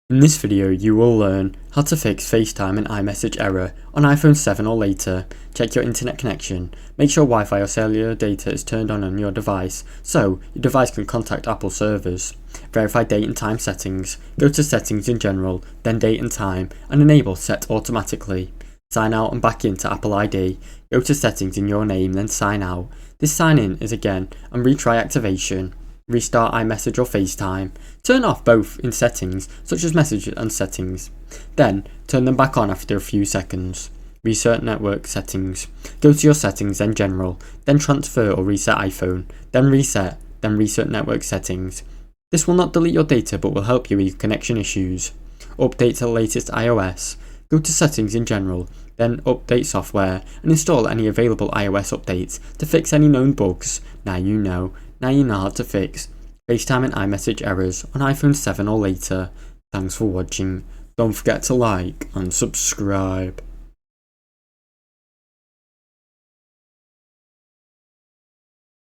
In this video you will learn how to fix FaceTime and iMessage error on iPhone 7 or later, check your internet connection, make sure Wi-Fi or cellular data is turned on your device so your device can contact Apple servers, verify date and time settings, go to settings in general, then date and time and enable set automatically. Sign out and back into Apple ID, go to settings in your name then sign out. This sign in is again and retry activation. Restart iMessage or FaceTime. Turn off both in settings such as message and settings. Then turn them back on after a few seconds. Reset network settings. Go to your settings then general, then transfer or reset iPhone, then reset network settings. This will not delete your data but will help you with your connection issues. Update to the latest iOS. Go to settings in general, then update software and install any available iOS updates to fix any known bugs. Now you know how to fix FaceTime and iMessage errors on iPhone 7 or later. Thanks for watching. Don't forget to like and subscribe.